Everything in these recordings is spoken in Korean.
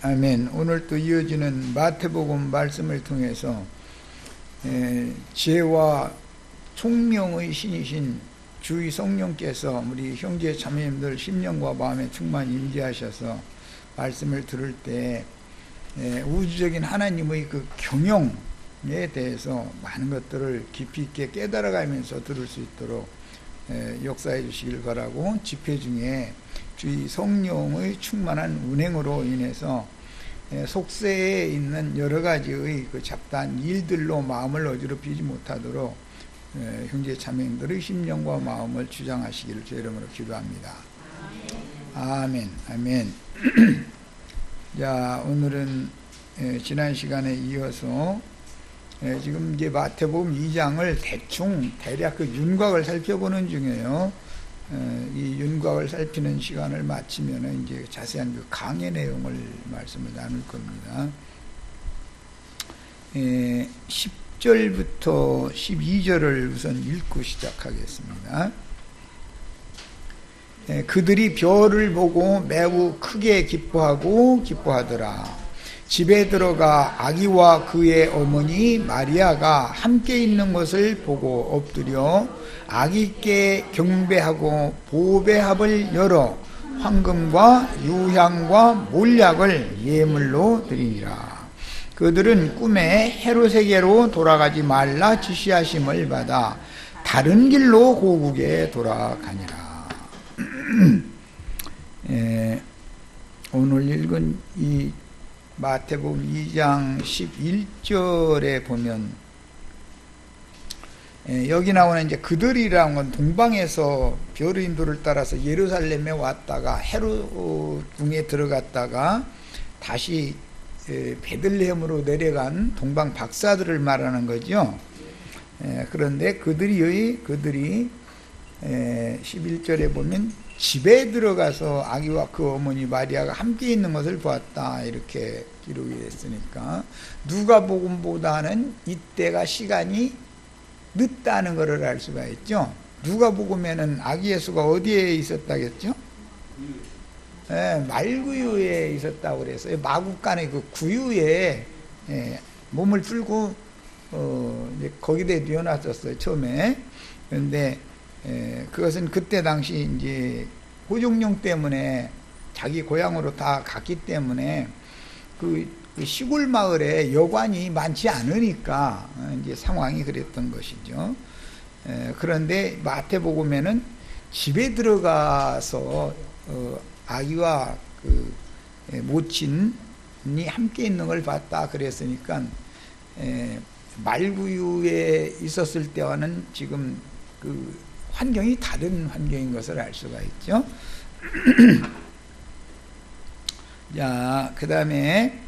아멘. 오늘 또 이어지는 마태복음 말씀을 통해서 지혜와 총명의 신이신 주의 성령께서 우리 형제 자매님들 심령과 마음에 충만히 임재하셔서 말씀을 들을 때 우주적인 하나님의 그 경영에 대해서 많은 것들을 깊이 있게 깨달아가면서 들을 수 있도록 역사해 주시길 바라고, 집회 중에 주의 성령의 충만한 운행으로 인해서 속세에 있는 여러 가지의 그 잡다한 일들로 마음을 어지럽히지 못하도록 형제 자매님들의 심령과 마음을 주장하시기를 주 이름으로 기도합니다. 아멘. 아멘. 자, 오늘은 지난 시간에 이어서 지금 이제 마태복음 2장을 대략 그 윤곽을 살펴보는 중이에요. 이 윤곽을 살피는 시간을 마치면 이제 자세한 그 강의 내용을 말씀을 나눌 겁니다. 10절부터 12절을 우선 읽고 시작하겠습니다. 그들이 별을 보고 매우 크게 기뻐하더라. 집에 들어가 아기와 그의 어머니 마리아가 함께 있는 것을 보고 엎드려 아기께 경배하고 보배합을 열어 황금과 유향과 몰약을 예물로 드리니라. 그들은 꿈에 헤롯에게로 돌아가지 말라 지시하심을 받아 다른 길로 고국에 돌아가니라. 오늘 읽은 이 마태복음 2장 11절에 보면 여기 나오는 이제 그들이라는 건 동방에서 별의 인도를 따라서 예루살렘에 왔다가 헤롯 궁에 들어갔다가 다시 베들레헴으로 내려간 동방 박사들을 말하는 거죠. 그런데 그들이 11절에 보면 집에 들어가서 아기와 그 어머니 마리아가 함께 있는 것을 보았다, 이렇게 기록이 됐으니까 누가복음보다는 이때가 시간이 늦다는 것을 알 수가 있죠. 누가복음에는 아기 예수가 어디에 있었다겠죠? 말구유에 있었다고 그래서 마구간의 그 구유에 몸을 풀고 이제 거기다 뉘어놨었어요, 처음에. 그런데 그것은 그때 당시 이제 호종용 때문에 자기 고향으로 다 갔기 때문에 그 시골 마을에 여관이 많지 않으니까 이제 상황이 그랬던 것이죠. 그런데 마태복음에는 집에 들어가서 아기와 그 모친이 함께 있는 걸 봤다 그랬으니까 말구유에 있었을 때와는 지금 그 환경이 다른 환경인 것을 알 수가 있죠. 자, 그 다음에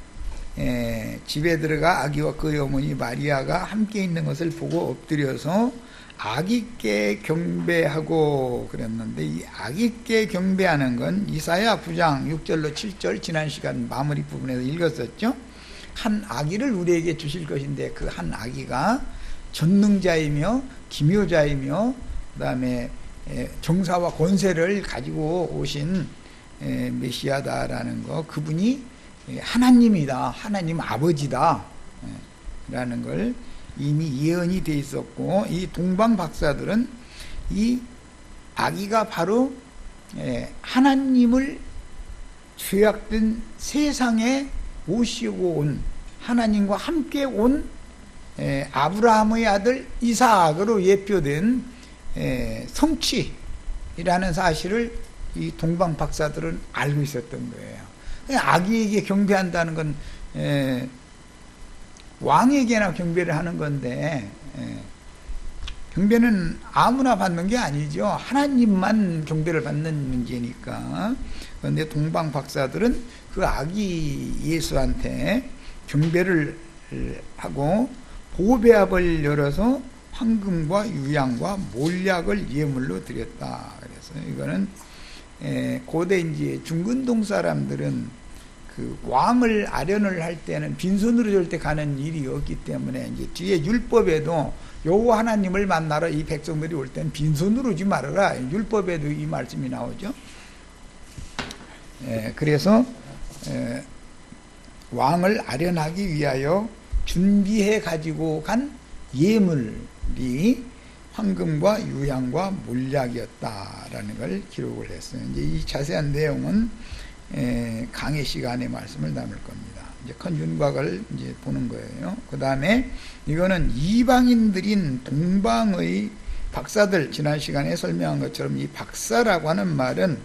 집에 들어가 아기와 그의 어머니 마리아가 함께 있는 것을 보고 엎드려서 아기께 경배하고 그랬는데, 이 아기께 경배하는 건 이사야 9장 6절로 7절 지난 시간 마무리 부분에서 읽었었죠. 한 아기를 우리에게 주실 것인데 그 한 아기가 전능자이며 기묘자이며 그 다음에 정사와 권세를 가지고 오신 메시아다라는 거, 그분이 하나님이다, 하나님 아버지다 라는 걸 이미 예언이 돼 있었고, 이 동방 박사들은 이 아기가 바로 하나님을 죄악된 세상에 모시고 온, 하나님과 함께 온 아브라함의 아들 이삭으로 예표된 성취라는 사실을 이 동방 박사들은 알고 있었던 거예요. 아기에게 경배한다는 건 왕에게나 경배를 하는 건데, 경배는 아무나 받는 게 아니죠. 하나님만 경배를 받는 문제니까. 그런데 동방 박사들은 그 아기 예수한테 경배를 하고 보배합을 열어서 황금과 유향과 몰약을 예물로 드렸다. 그래서 이거는 고대 이제 중근동 사람들은 그 왕을 아련을 할 때는 빈손으로 절대 가는 일이 없기 때문에 이제 뒤에 율법에도 여호와 하나님을 만나러 이 백성들이 올 때는 빈손으로 오지 말아라, 율법에도 이 말씀이 나오죠. 그래서 왕을 아련하기 위하여 준비해 가지고 간 예물이 황금과 유향과 몰약이었다라는 걸 기록을 했어요. 이제 이 자세한 내용은 강의 시간에 말씀을 나눌 겁니다. 이제 큰 윤곽을 이제 보는 거예요. 그 다음에 이거는 이방인들인 동방의 박사들, 지난 시간에 설명한 것처럼 이 박사라고 하는 말은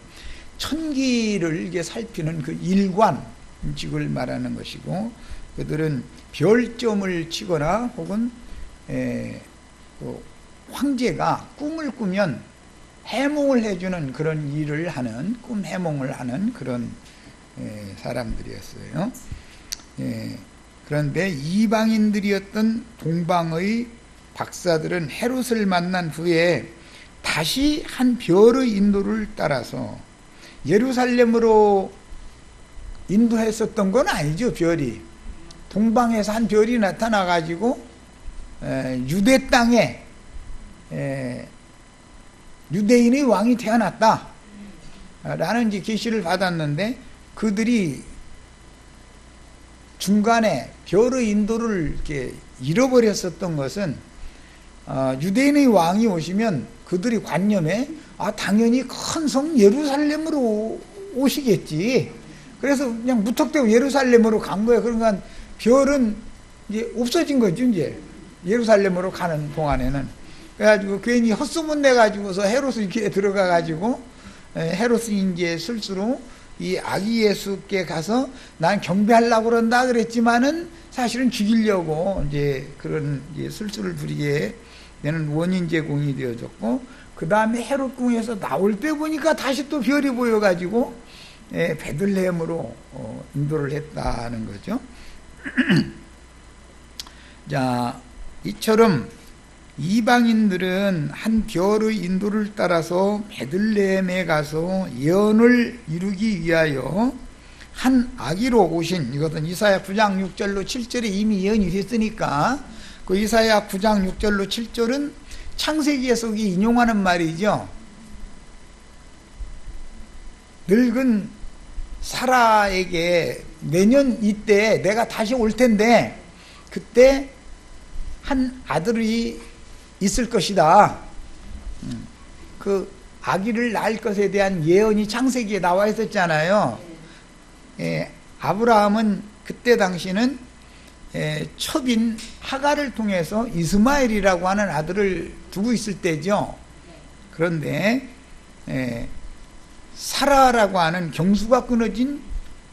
천기를 이게 살피는 그 일관직을 말하는 것이고, 그들은 별점을 치거나 혹은 황제가 꿈을 꾸면 해몽을 해주는 그런 일을 하는, 꿈 해몽을 하는 그런 사람들이었어요. 그런데 이방인들이었던 동방의 박사들은 헤롯을 만난 후에 다시 한 별의 인도를 따라서 예루살렘으로 인도했었던 건 아니죠. 별이 동방에서 한 별이 나타나 가지고 유대 땅에 유대인의 왕이 태어났다 라는 이제 계시를 받았는데, 그들이 중간에 별의 인도를 이렇게 잃어버렸었던 것은 유대인의 왕이 오시면 그들이 관념에 당연히 큰 성 예루살렘으로 오시겠지. 그래서 그냥 무턱대고 예루살렘으로 간 거예요. 그러니까 별은 이제 없어진 거죠. 이제 예루살렘으로 가는 동안에는. 그래가지고 괜히 헛소문 내가지고서 헤롯이 이렇게 들어가가지고 헤롯이 이제 스스로 이 아기 예수께 가서 난 경배하려고 그런다 그랬지만은 사실은 죽이려고 이제 그런 이제 술수를 부리게 되는 원인 제공이 되어졌고, 그 다음에 헤롯 궁에서 나올 때 보니까 다시 또 별이 보여가지고 베들레헴으로 인도를 했다는 거죠. 자, 이처럼 이방인들은 한 별의 인도를 따라서 베들레헴에 가서 예언을 이루기 위하여 한 아기로 오신, 이것은 이사야 9장 6절로 7절에 이미 예언이 됐으니까 그 이사야 9장 6절로 7절은 창세기에서 인용하는 말이죠. 늙은 사라에게 내년 이때 내가 다시 올 텐데 그때 한 아들이 있을 것이다. 그 아기를 낳을 것에 대한 예언이 창세기에 나와 있었잖아요. 아브라함은 그때 당시는 첩인 하갈을 통해서 이스마엘이라고 하는 아들을 두고 있을 때죠. 그런데 사라라고 하는 경수가 끊어진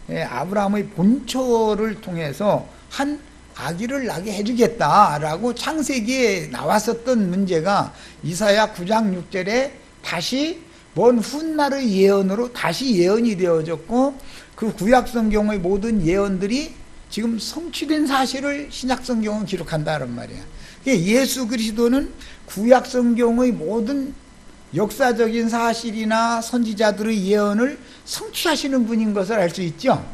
아브라함의 본처를 통해서 한 아기를 낳게 해주겠다라고 창세기에 나왔었던 문제가 이사야 9장 6절에 다시 먼 훗날의 예언으로 다시 예언이 되어졌고, 그 구약성경의 모든 예언들이 지금 성취된 사실을 신약성경은 기록한다는 말이야. 예수 그리스도는 구약성경의 모든 역사적인 사실이나 선지자들의 예언을 성취하시는 분인 것을 알 수 있죠.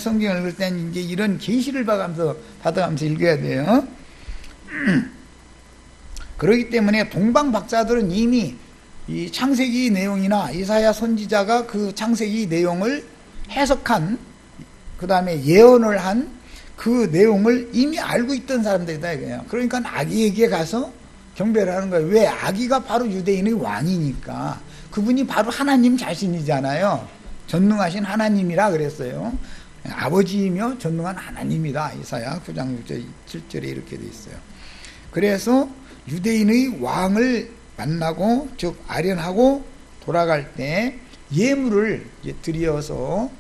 성경을 읽을 땐 이제 이런 계시를 받아가면서 읽어야 돼요. 그렇기 때문에 동방 박사들은 이미 이 창세기 내용이나 이사야 선지자가 그 창세기 내용을 해석한, 그 다음에 예언을 한 그 내용을 이미 알고 있던 사람들이다 이거예요. 그러니까 아기에게 가서 경배를 하는 거예요. 왜? 아기가 바로 유대인의 왕이니까. 그분이 바로 하나님 자신이잖아요. 전능하신 하나님이라 그랬어요. 아버지이며 전능한 하나님이다. 이사야 9장 6절 7절에 이렇게 돼 있어요. 그래서 유대인의 왕을 만나고, 즉 아련하고 돌아갈 때 예물을 드려서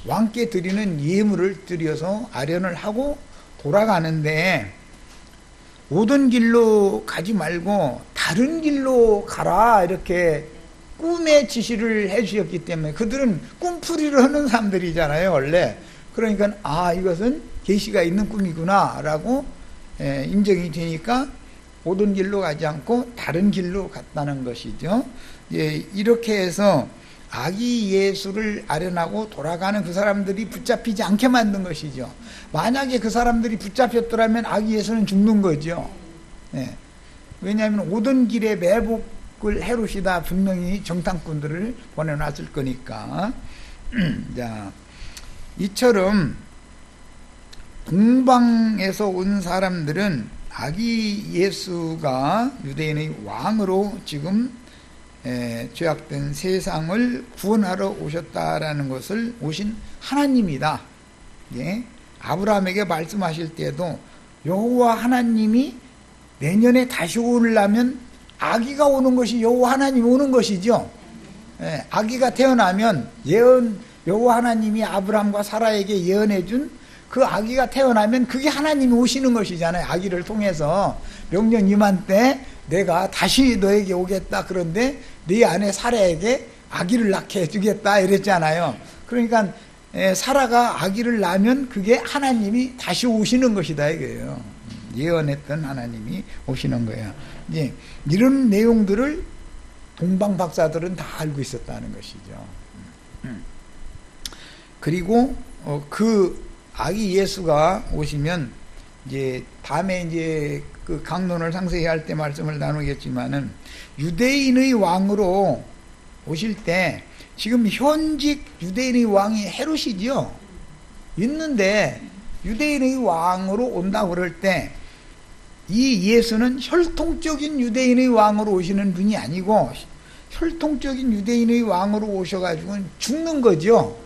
왕께 드리는 예물을 드려서 아련을 하고 돌아가는데, 오던 길로 가지 말고 다른 길로 가라 이렇게 꿈의 지시를 해 주셨기 때문에, 그들은 꿈풀이를 하는 사람들이잖아요 원래. 그러니까 이것은 계시가 있는 꿈이구나 라고 인정이 되니까 오던 길로 가지 않고 다른 길로 갔다는 것이죠. 이렇게 해서 아기 예수를 아련하고 돌아가는 그 사람들이 붙잡히지 않게 만든 것이죠. 만약에 그 사람들이 붙잡혔더라면 아기 예수는 죽는 거죠. 왜냐하면 오던 길에 매복을 헤롯이다 분명히 정탐꾼들을 보내놨을 거니까. 자, 이처럼 동방에서 온 사람들은 아기 예수가 유대인의 왕으로 지금 죄악된 세상을 구원하러 오셨다라는 것을 오신 하나님이다. 예? 아브라함에게 말씀하실 때도 여호와 하나님이 내년에 다시 오려면 아기가 오는 것이 여호와 하나님이 오는 것이죠. 예, 아기가 태어나면 여호와 하나님이 아브라함과 사라에게 예언해 준 그 아기가 태어나면 그게 하나님이 오시는 것이잖아요. 아기를 통해서 명년 이맘때 내가 다시 너에게 오겠다. 그런데 네 아내 사라에게 아기를 낳게 해주겠다 이랬잖아요. 그러니까 사라가 아기를 낳으면 그게 하나님이 다시 오시는 것이다 이거예요. 예언했던 하나님이 오시는 거예요. 이제 이런 내용들을 동방 박사들은 다 알고 있었다는 것이죠. 그리고 그 아기 예수가 오시면 이제 다음에 이제 그 강론을 상세히 할 때 말씀을 나누겠지만은 유대인의 왕으로 오실 때 지금 현직 유대인의 왕이 헤롯이죠. 있는데 유대인의 왕으로 온다고 그럴 때 이 예수는 혈통적인 유대인의 왕으로 오시는 분이 아니고 혈통적인 유대인의 왕으로 오셔가지고 죽는 거죠.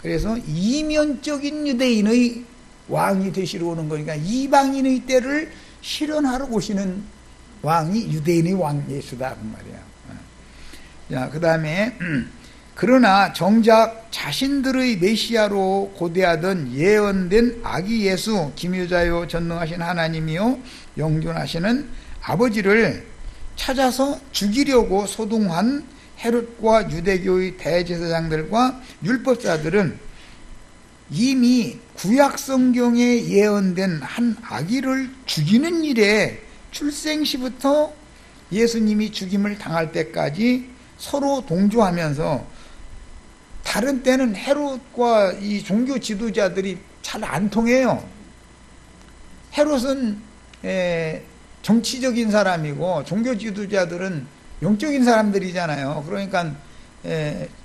그래서 이면적인 유대인의 왕이 되시러 오는 거니까 이방인의 때를 실현하러 오시는 왕이 유대인의 왕 예수다 그 말이야. 자, 그 다음에 그러나 정작 자신들의 메시아로 고대하던 예언된 아기 예수 기묘자요 전능하신 하나님이요 영존하시는 아버지를 찾아서 죽이려고 소동한 헤롯과 유대교의 대제사장들과 율법사들은 이미 구약 성경에 예언된 한 아기를 죽이는 일에 출생시부터 예수님이 죽임을 당할 때까지 서로 동조하면서 다른 때는 헤롯과 이 종교 지도자들이 잘 안 통해요. 헤롯은 정치적인 사람이고 종교 지도자들은 영적인 사람들이잖아요. 그러니까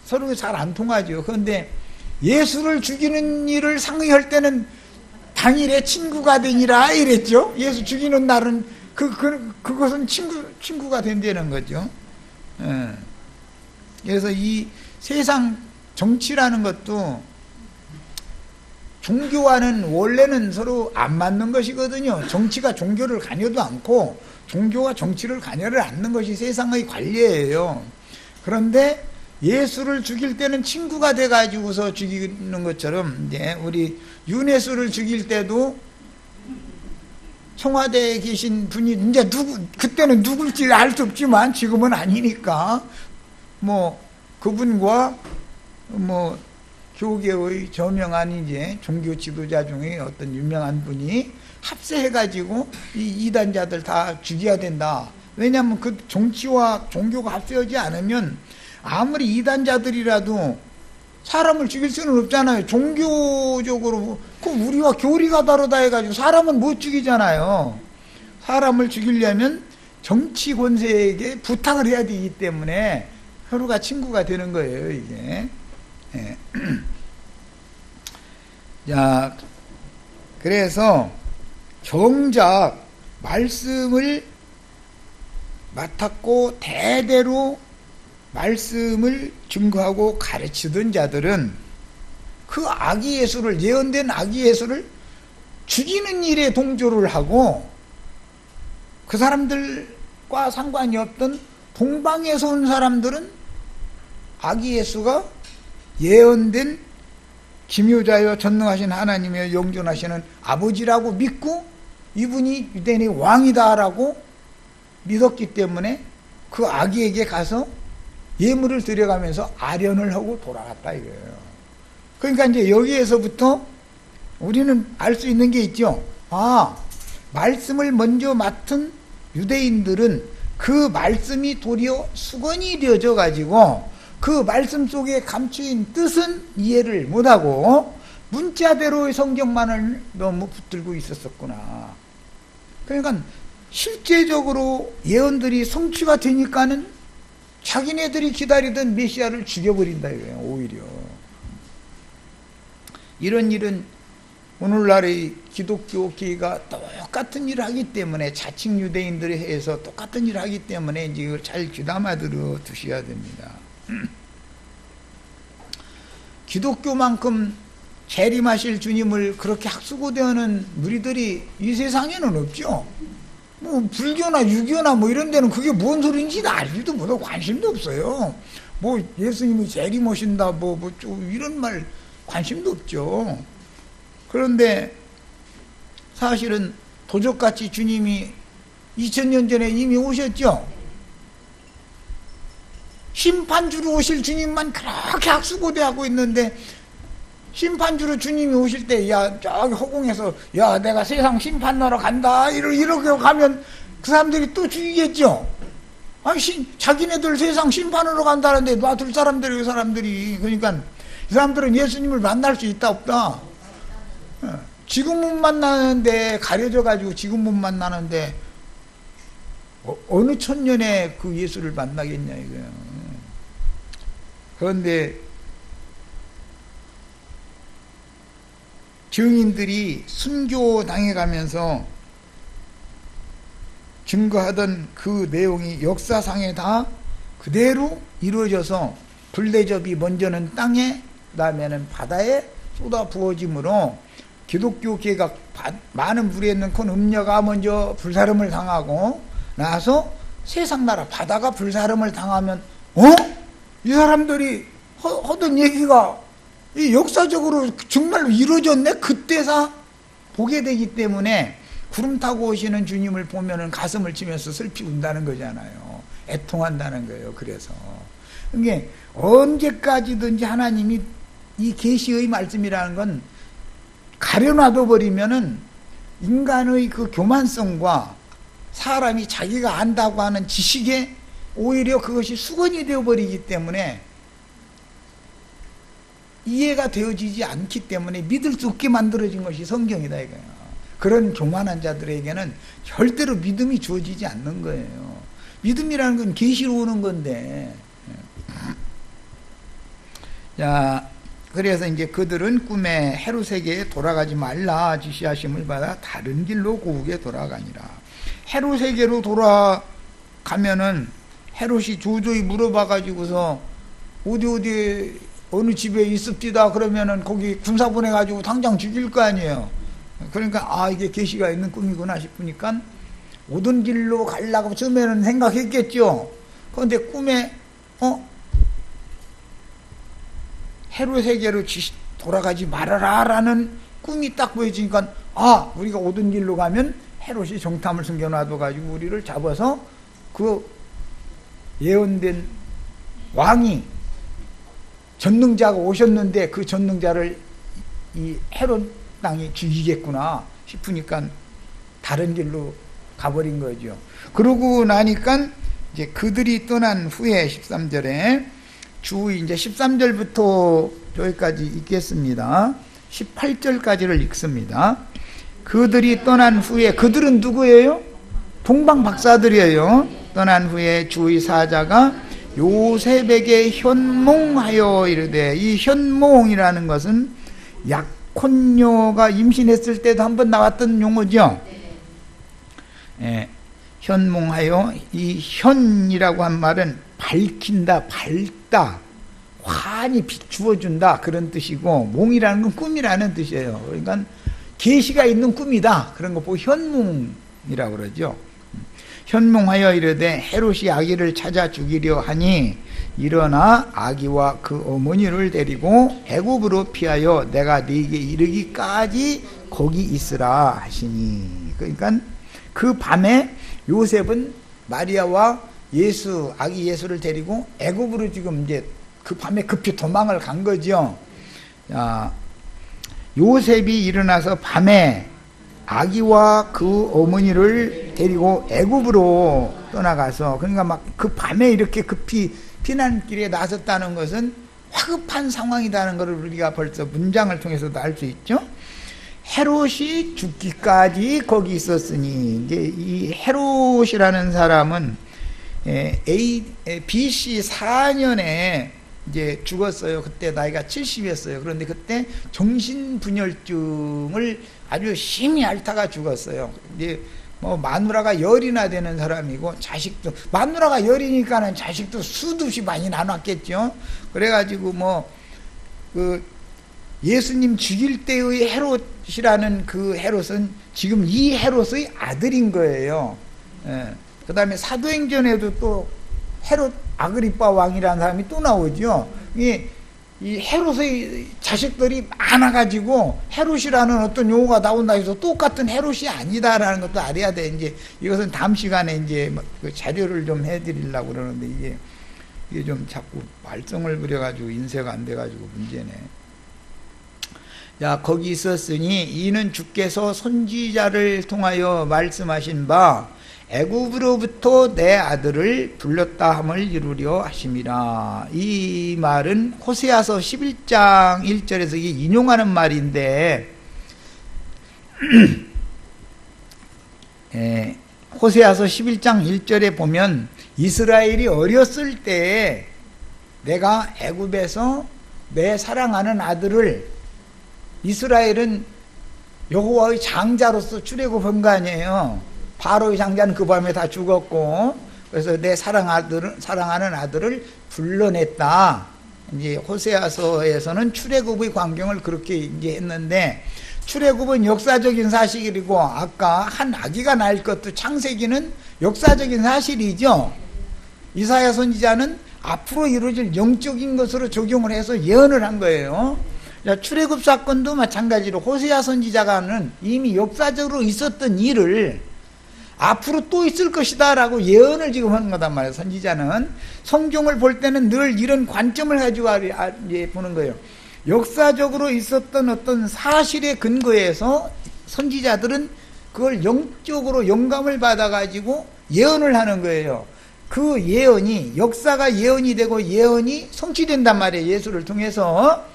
서로 잘 안 통하죠. 그런데 예수를 죽이는 일을 상의할 때는 당일에 친구가 되니라 이랬죠. 예수 죽이는 날은 그것은 친구가 된다는 거죠. 그래서 이 세상 정치라는 것도 종교와는 원래는 서로 안 맞는 것이거든요. 정치가 종교를 가녀도 않고 종교가 정치를 가녀를 않는 것이 세상의 관례예요. 그런데 예수를 죽일 때는 친구가 돼가지고서 죽이는 것처럼 이제 우리 윤회수를 죽일 때도 청와대에 계신 분이 이제 그때는 누굴지 알 수 없지만 지금은 아니니까 그분과 교계의 저명한 이제 종교 지도자 중에 어떤 유명한 분이 합세해가지고 이 이단자들 다 죽여야 된다. 왜냐하면 그 정치와 종교가 합세하지 않으면 아무리 이단자들이라도 사람을 죽일 수는 없잖아요. 종교적으로 우리와 교리가 다르다 해가지고 사람은 못 죽이잖아요. 사람을 죽이려면 정치 권세에게 부탁을 해야 되기 때문에 서로가 친구가 되는 거예요, 이게. 예. 자, 그래서 정작 말씀을 맡았고 대대로 말씀을 증거하고 가르치던 자들은 그 아기 예수를, 예언된 아기 예수를 죽이는 일에 동조를 하고 그 사람들과 상관이 없던 동방에서 온 사람들은 아기 예수가 예언된 기묘자여 전능하신 하나님이여 영존하시는 아버지라고 믿고 이분이 유대인의 왕이다라고 믿었기 때문에 그 아기에게 가서 예물을 드려가면서 아련을 하고 돌아갔다 이거예요. 그러니까 이제 여기에서부터 우리는 알 수 있는 게 있죠. 말씀을 먼저 맡은 유대인들은 그 말씀이 도리어 수건이 되어져 가지고 그 말씀 속에 감추인 뜻은 이해를 못하고 문자대로의 성경만을 너무 붙들고 있었구나. 그러니까 실제적으로 예언들이 성취가 되니까는 자기네들이 기다리던 메시아를 죽여버린다 이거예요. 오히려. 이런 일은 오늘날의 기독교계가 똑같은 일을 하기 때문에, 자칭 유대인들에 해서 똑같은 일을 하기 때문에 이제 이걸 잘 귀담아 들어 두셔야 됩니다. 기독교만큼 재림하실 주님을 그렇게 학수고대하는 무리들이 이 세상에는 없죠. 뭐 불교나 유교나 뭐 이런 데는 그게 뭔 소리인지 알지도 못하고 관심도 없어요. 뭐 예수님이 재림 오신다 뭐 이런 말 관심도 없죠. 그런데 사실은 도적같이 주님이 2000년 전에 이미 오셨죠. 심판주로 오실 주님만 그렇게 학수고대하고 있는데, 심판주로 주님이 오실 때, 야, 저기 허공에서, 야, 내가 세상 심판하러 간다, 이렇게 가면 그 사람들이 또 죽이겠죠? 아니, 자기네들 세상 심판하러 간다는데 놔둘 사람들이, 그 사람들이. 그러니까 이 사람들은 예수님을 만날 수 있다, 없다? 지금 못 만나는데, 가려져가지고 지금 못 만나는데, 어느 천년에 그 예수를 만나겠냐, 이거예요. 그런데 증인들이 순교당해가면서 증거하던 그 내용이 역사상에 다 그대로 이루어져서, 불대접이 먼저는 땅에, 그 다음에는 바다에 쏟아 부어짐으로 기독교계가 많은 무리에 넣고 음녀가 먼저 불사름을 당하고 나서 세상 나라 바다가 불사름을 당하면, 이 사람들이 하던 얘기가 이 역사적으로 정말로 이루어졌네? 그때서 보게 되기 때문에 구름 타고 오시는 주님을 보면은 가슴을 치면서 슬피 운다는 거잖아요. 애통한다는 거예요. 그래서 이게 언제까지든지 하나님이 이 계시의 말씀이라는 건 가려놔둬 버리면은 인간의 그 교만성과 사람이 자기가 안다고 하는 지식에 오히려 그것이 수건이 되어버리기 때문에 이해가 되어지지 않기 때문에 믿을 수 없게 만들어진 것이 성경이다 이거예요. 그런 교만한 자들에게는 절대로 믿음이 주어지지 않는 거예요. 믿음이라는 건 계시로 오는 건데. 자, 그래서 이제 그들은 꿈에 헤롯에게 돌아가지 말라 지시하심을 받아 다른 길로 고국에 돌아가니라. 헤롯에게로 돌아가면은 헤롯이 조조히 물어봐가지고서 어디 어느 집에 있읍디다 그러면은 거기 군사 보내가지고 당장 죽일 거 아니에요. 그러니까 이게 계시가 있는 꿈이구나 싶으니까 오던 길로 가려고 처음에는 생각했겠죠. 그런데 꿈에 헤롯에게로 돌아가지 말아라 라는 꿈이 딱 보여지니까 우리가 오던 길로 가면 헤롯이 정탐을 숨겨놔둬가지고 우리를 잡아서 그 예언된 왕이 전능자가 오셨는데 그 전능자를 이 헤롯 땅이 죽이겠구나 싶으니까 다른 길로 가버린 거죠. 그러고 나니까 이제 그들이 떠난 후에 13절에 이제 13절부터 여기까지 읽겠습니다. 18절까지를 읽습니다. 그들이 떠난 후에, 그들은 누구예요? 동방 박사들이에요. 떠난 후에 주의 사자가 요셉에게 현몽하여 이르되, 이 현몽이라는 것은 약혼녀가 임신했을 때도 한번 나왔던 용어죠. 현몽하여, 이 현이라고 한 말은 밝힌다, 밝다, 환히 비추어준다 그런 뜻이고, 몽이라는 건 꿈이라는 뜻이에요. 그러니까 계시가 있는 꿈이다 그런 거 보고 현몽이라고 그러죠. 현몽하여 이르되 헤롯이 아기를 찾아 죽이려 하니 일어나 아기와 그 어머니를 데리고 애굽으로 피하여 내가 네게 이르기까지 거기 있으라 하시니. 그러니까 그 밤에 요셉은 마리아와 아기 예수를 데리고 애굽으로 지금 이제 그 밤에 급히 도망을 간 거죠. 요셉이 일어나서 밤에 아기와 그 어머니를 데리고 애굽으로 떠나가서, 그러니까 막 그 밤에 이렇게 급히 피난길에 나섰다는 것은 화급한 상황이라는 것을 우리가 벌써 문장을 통해서도 알 수 있죠. 헤롯이 죽기까지 거기 있었으니, 이제 이 헤롯이라는 사람은 BC 4년에 이제 죽었어요. 그때 나이가 70이었어요. 그런데 그때 정신분열증을 아주 심히 앓다가 죽었어요. 이제 뭐 마누라가 열이나 되는 사람이고 자식도 마누라가 열이니까는 자식도 수도 없이 많이 나눴겠죠. 그래가지고 뭐 그 예수님 죽일 때의 헤롯이라는 그 헤롯은 지금 이 헤롯의 아들인 거예요. 예. 그 다음에 사도행전에도 또 헤롯 아그리빠 왕이라는 사람이 또 나오죠. 이 헤롯의 자식들이 많아가지고 헤롯이라는 어떤 용어가 나온다 해서 똑같은 헤롯이 아니다라는 것도 알아야 돼. 이제 이것은 다음 시간에 이제 그 자료를 좀 해드리려고 그러는데 이게 좀 자꾸 말썽을 부려가지고 인쇄가 안 돼가지고 문제네. 자, 거기 있었으니 이는 주께서 선지자를 통하여 말씀하신 바 애굽으로부터 내 아들을 불렀다 함을 이루려 하심이라. 이 말은 호세아서 11장 1절에서 이게 인용하는 말인데 호세아서 11장 1절에 보면 이스라엘이 어렸을 때에 내가 애굽에서 내 사랑하는 아들을, 이스라엘은 여호와의 장자로서 출애굽한 거 아니에요. 바로의 장자는 그 밤에 다 죽었고, 그래서 내 사랑하는 아들을 불러냈다. 이제 호세아서에서는 출애굽의 광경을 그렇게 이제 했는데, 출애굽은 역사적인 사실이고 아까 한 아기가 날 것도 창세기는 역사적인 사실이죠. 이사야 선지자는 앞으로 이루어질 영적인 것으로 적용을 해서 예언을 한 거예요. 출애굽 사건도 마찬가지로 호세아 선지자가는 이미 역사적으로 있었던 일을 앞으로 또 있을 것이다 라고 예언을 지금 하는 거단 말이에요. 선지자는 성경을 볼 때는 늘 이런 관점을 가지고 보는 거예요. 역사적으로 있었던 어떤 사실에 근거해서 선지자들은 그걸 영적으로 영감을 받아가지고 예언을 하는 거예요. 그 예언이, 역사가 예언이 되고 예언이 성취된단 말이에요. 예수를 통해서.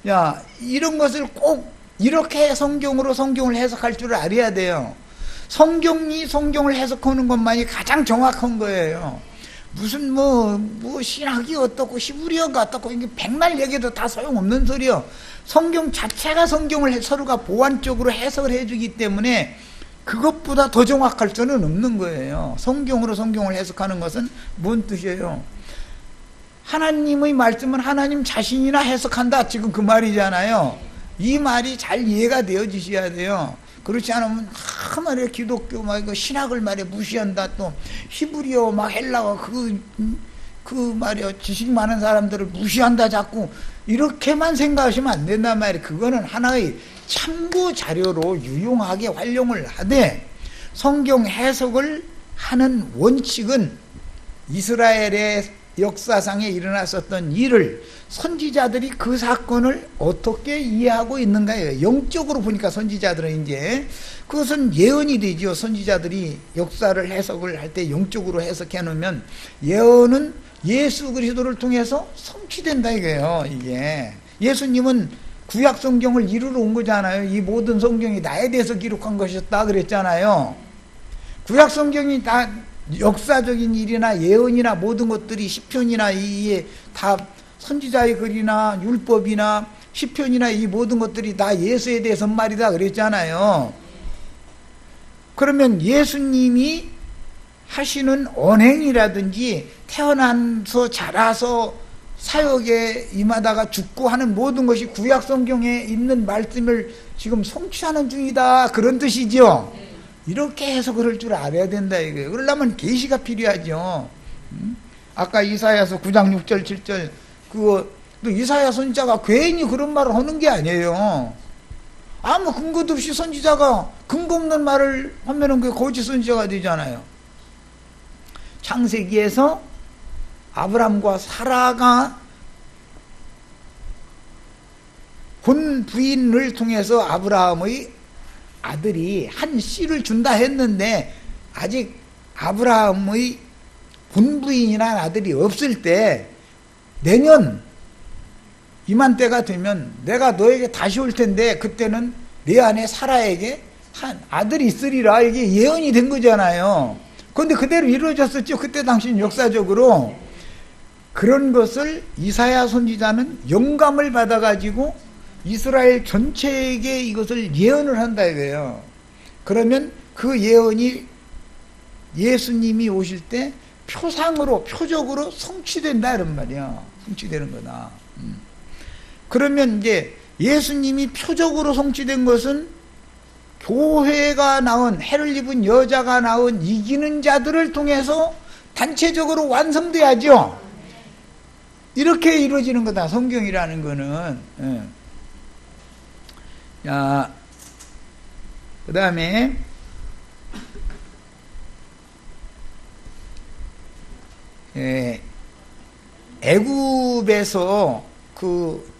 야, 이런 것을 꼭 이렇게 성경을 해석할 줄 알아야 돼요. 성경이 성경을 해석하는 것만이 가장 정확한 거예요. 무슨 신학이 어떻고 히브리어가 어떻고 이게 백날 얘기해도 다 소용없는 소리요. 성경 자체가 성경을 서로가 보완적으로 해석을 해주기 때문에 그것보다 더 정확할 수는 없는 거예요. 성경으로 성경을 해석하는 것은 뭔 뜻이에요? 하나님의 말씀은 하나님 자신이나 해석한다, 지금 그 말이잖아요. 이 말이 잘 이해가 되어지셔야 돼요. 그렇지 않으면 말이야 기독교 신학을 말이야 무시한다, 또 히브리어 헬라어 그 말이야 지식 많은 사람들을 무시한다, 자꾸 이렇게만 생각하시면 안 된단 말이에요. 그거는 하나의 참고 자료로 유용하게 활용을 하되, 성경 해석을 하는 원칙은 이스라엘의 역사상에 일어났었던 일을 선지자들이 그 사건을 어떻게 이해하고 있는가예요. 영적으로 보니까 선지자들은 이제 그것은 예언이 되죠. 선지자들이 역사를 해석을 할 때 영적으로 해석해 놓으면 예언은 예수 그리스도를 통해서 성취된다 이거예요. 이게 예수님은 구약 성경을 이루러 온 거잖아요. 이 모든 성경이 나에 대해서 기록한 것이었다 그랬잖아요. 구약 성경이 다 역사적인 일이나 예언이나 모든 것들이 시편이나 이게 다 선지자의 글이나 율법이나 시편이나 이 모든 것들이 다 예수에 대해서 말이다 그랬잖아요. 그러면 예수님이 하시는 언행이라든지 태어나서 자라서 사역에 임하다가 죽고 하는 모든 것이 구약 성경에 있는 말씀을 지금 성취하는 중이다, 그런 뜻이죠. 이렇게 해석을 할 줄 알아야 된다 이거예요. 그러려면 계시가 필요하죠. 아까 이사야서 9장 6절 7절 그거 또 이사야 선지자가 괜히 그런 말을 하는 게 아니에요. 아무 근거도 없이 선지자가 근거 없는 말을 하면은 그게 거짓 선지자가 되잖아요. 창세기에서 아브람과 사라가 본 부인을 통해서 아브라함의 아들이 한 씨를 준다 했는데 아직 아브라함의 본 부인이라는 아들이 없을 때 내년 이맘때가 되면 내가 너에게 다시 올 텐데 그때는 내 아내 사라에게 한 아들이 있으리라, 이게 예언이 된 거잖아요. 그런데 그대로 이루어졌었죠. 그때 당시는 역사적으로 그런 것을 이사야 선지자는 영감을 받아가지고 이스라엘 전체에게 이것을 예언을 한다 이거예요. 그러면 그 예언이 예수님이 오실 때 표적으로 성취된다 이런 말이야. 성취되는 거다. 그러면 이제 예수님이 표적으로 성취된 것은 교회가 낳은, 해를 입은 여자가 낳은 이기는 자들을 통해서 단체적으로 완성돼야죠. 이렇게 이루어지는 거다, 성경이라는 거는. 자, 그 다음에 애굽에서 그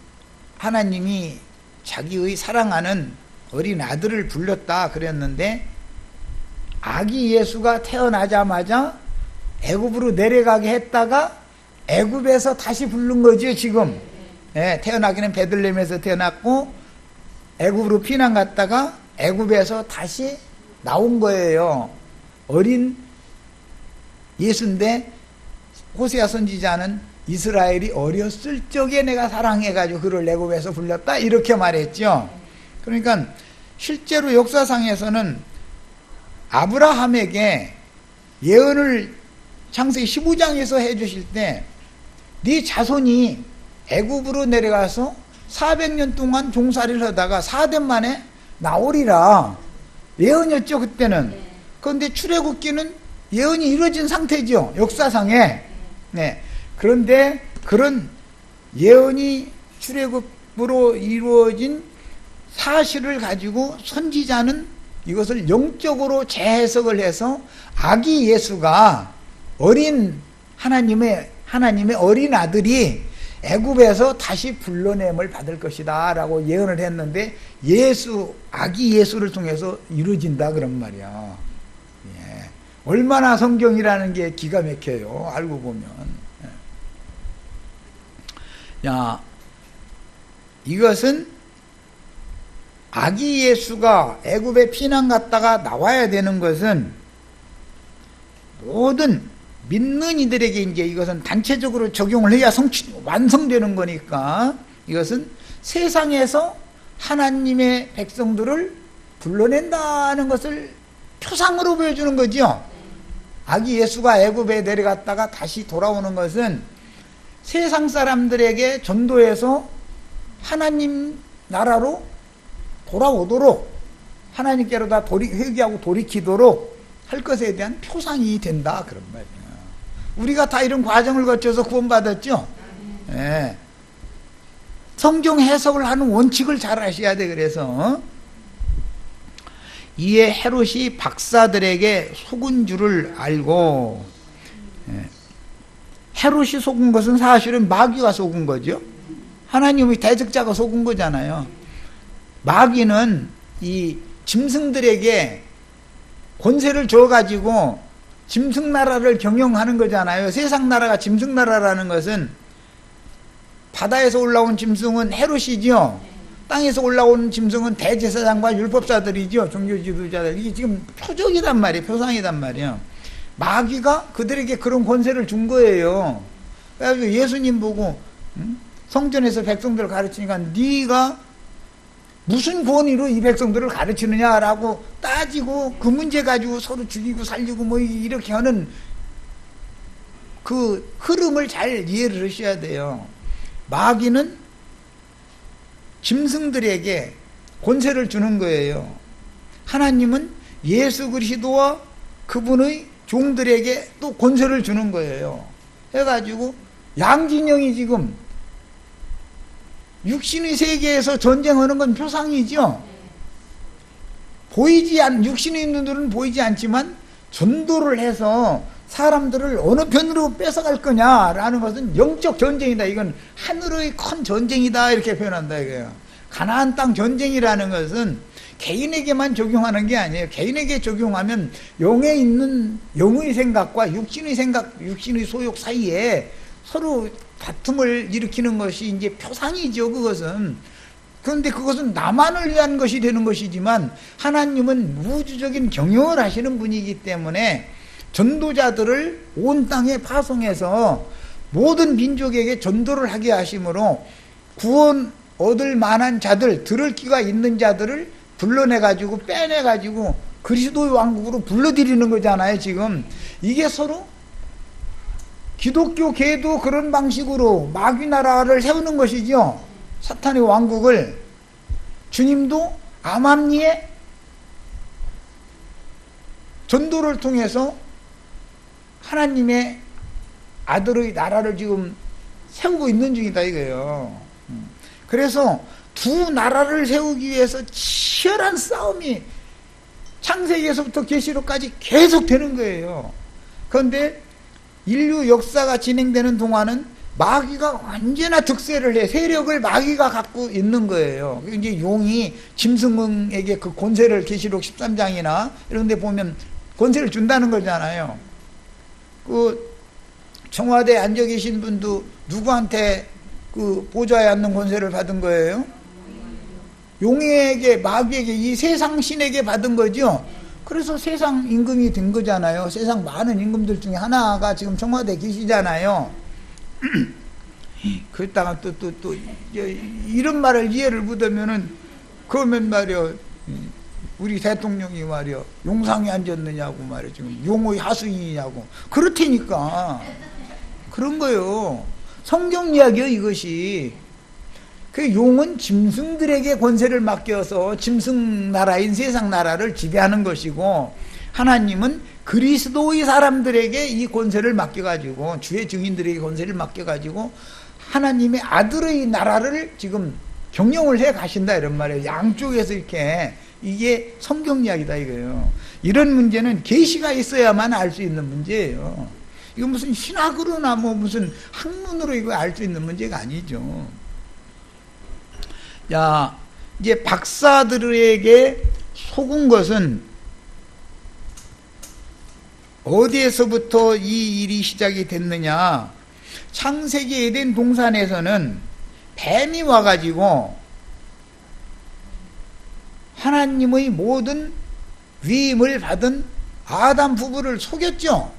하나님이 자기의 사랑하는 어린 아들을 불렀다 그랬는데, 아기 예수가 태어나자마자 애굽으로 내려가게 했다가 애굽에서 다시 부른 거죠 지금. 태어나기는 베들레헴에서 태어났고 애굽으로 피난 갔다가 애굽에서 다시 나온 거예요. 어린 예수인데 호세아 선지자는 이스라엘이 어렸을 적에 내가 사랑해가지고 그를 애굽에서 불렀다 이렇게 말했죠. 그러니까 실제로 역사상에서는 아브라함에게 예언을 창세기 15장에서 해주실 때 네 자손이 애굽으로 내려가서 400년 동안 종살이를 하다가 4대 만에 나오리라 예언이었죠 그때는. 그런데 출애굽기는 예언이 이루어진 상태죠 역사상에. 그런데 그런 예언이 출애굽으로 이루어진 사실을 가지고 선지자는 이것을 영적으로 재해석을 해서 아기 예수가 어린 하나님의 어린 아들이 애굽에서 다시 불러냄을 받을 것이다 라고 예언을 했는데, 아기 예수를 통해서 이루어진다 그런 말이야. 얼마나 성경이라는 게 기가 막혀요 알고 보면. 야, 이것은 아기 예수가 애굽에 피난 갔다가 나와야 되는 것은 모든 믿는 이들에게 이제 이것은 단체적으로 적용을 해야 완성되는 거니까, 이것은 세상에서 하나님의 백성들을 불러낸다는 것을 표상으로 보여주는 거죠. 아기 예수가 애굽에 내려갔다가 다시 돌아오는 것은 세상 사람들에게 전도해서 하나님 나라로 돌아오도록, 하나님께로 다 회개하고 돌이키도록 할 것에 대한 표상이 된다 그런 말이에요. 우리가 다 이런 과정을 거쳐서 구원받았죠. 성경 해석을 하는 원칙을 잘 아셔야 돼. 그래서 이에 헤롯이 박사들에게 속은 줄을 알고, 헤롯이 속은 것은 사실은 마귀가 속은 거죠. 하나님의 대적자가 속은 거잖아요. 마귀는 이 짐승들에게 권세를 줘가지고 짐승 나라를 경영하는 거잖아요. 세상 나라가 짐승 나라라는 것은 바다에서 올라온 짐승은 헤롯이죠. 땅에서 올라온 짐승은 대제사장과 율법사들이죠. 종교 지도자들. 이게 지금 표적이단 말이에요. 표상이단 말이에요. 마귀가 그들에게 그런 권세를 준 거예요. 그래서 예수님 보고 성전에서 백성들을 가르치니까 네가 무슨 권위로 이 백성들을 가르치느냐라고 따지고 그 문제 가지고 서로 죽이고 살리고 뭐 이렇게 하는 그 흐름을 잘 이해를 하셔야 돼요. 마귀는 짐승들에게 권세를 주는 거예요. 하나님은 예수 그리스도와 그분의 종들에게 또 권세를 주는 거예요. 해가지고 양진영이 지금 육신의 세계에서 전쟁하는 건 표상이죠. 육신의 눈으로는 보이지 않지만 전도를 해서 사람들을 어느 편으로 뺏어갈 거냐라는 것은 영적 전쟁이다. 이건 하늘의 큰 전쟁이다 이렇게 표현한다 이거예요. 가나안 땅 전쟁이라는 것은 개인에게만 적용하는 게 아니에요. 개인에게 적용하면 영에 있는 영의 생각과 육신의 생각, 육신의 소욕 사이에 서로 다툼을 일으키는 것이 이제 표상이죠, 그것은. 그런데 그것은 나만을 위한 것이 되는 것이지만 하나님은 우주적인 경영을 하시는 분이기 때문에 전도자들을 온 땅에 파송해서 모든 민족에게 전도를 하게 하심으로 구원 얻을 만한 자들, 들을 귀가 있는 자들을 불러내가지고 빼내가지고 그리스도의 왕국으로 불러들이는 거잖아요. 지금 이게 서로 기독교계도 그런 방식으로 마귀 나라를 세우는 것이죠. 사탄의 왕국을. 주님도 암암리에 전도를 통해서 하나님의 아들의 나라를 지금 세우고 있는 중이다 이거예요. 그래서 두 나라를 세우기 위해서 치열한 싸움이 창세기에서부터 계시록까지 계속 되는 거예요. 그런데 인류 역사가 진행되는 동안은 마귀가 언제나 득세를 해. 세력을 마귀가 갖고 있는 거예요. 이제 용이 짐승에게 그 권세를 계시록 13장이나 이런 데 보면 권세를 준다는 거잖아요. 그 청와대에 앉아 계신 분도 누구한테 그 보좌에 앉는 권세를 받은 거예요? 용에게, 마귀에게, 이 세상 신에게 받은 거죠. 그래서 세상 임금이 된 거잖아요. 세상 많은 임금들 중에 하나가 지금 청와대에 계시잖아요. 그랬다가 또 이런 말을 이해를 못하면은 그러면 말이요, 우리 대통령이 말이요, 용상에 앉았느냐고 말이요, 지금 용의 하수인이냐고. 그렇다니까. 그런 거요. 성경 이야기요, 이것이. 그 용은 짐승들에게 권세를 맡겨서 짐승 나라인 세상 나라를 지배하는 것이고, 하나님은 그리스도의 사람들에게 이 권세를 맡겨가지고, 주의 증인들에게 권세를 맡겨가지고 하나님의 아들의 나라를 지금 경영을 해 가신다 이런 말이에요. 양쪽에서 이렇게. 이게 성경 이야기다 이거예요. 이런 문제는 계시가 있어야만 알 수 있는 문제예요. 이거 무슨 신학으로나 뭐 무슨 학문으로 이거 알 수 있는 문제가 아니죠. 자, 이제 박사들에게 속은 것은 어디에서부터 이 일이 시작이 됐느냐? 창세기 에덴 동산에서는 뱀이 와가지고 하나님의 모든 위임을 받은 아담 부부를 속였죠.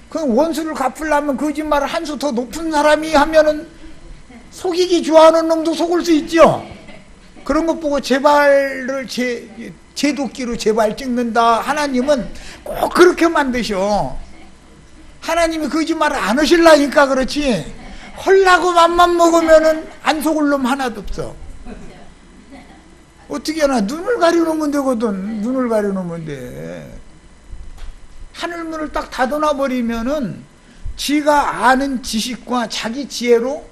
그 원수를 갚으려면 거짓말을 한 수 더 높은 사람이 하면은 속이기 좋아하는 놈도 속을 수 있죠. 그런 것 보고 제발을 제도끼로 제발 찍는다. 하나님은 꼭 그렇게 만드셔. 하나님이 거짓말을 안 하실라니까 그렇지. 헐라고 맘만 먹으면은 안 속을 놈 하나도 없어. 어떻게 하나 눈을 가려놓으면 되거든. 눈을 가려놓으면 돼. 하늘문을 딱 닫아놔 버리면은 지가 아는 지식과 자기 지혜로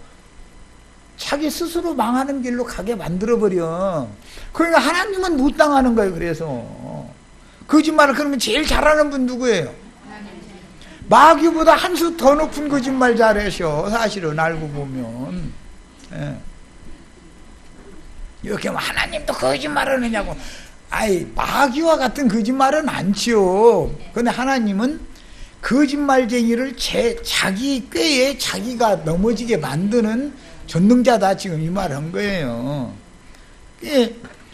자기 스스로 망하는 길로 가게 만들어버려. 그러니까 하나님은 못 당하는 거예요. 그래서 거짓말을 그러면 제일 잘하는 분 누구예요? 마귀보다 한 수 더 높은 거짓말 잘하셔. 사실은 알고 보면. 예. 이렇게 하면 하나님도 거짓말을 하느냐고. 아이, 마귀와 같은 거짓말은 않지요. 그런데 하나님은 거짓말쟁이를 자기 꾀에 자기가 넘어지게 만드는 전능자다. 지금 이 말 한 거예요.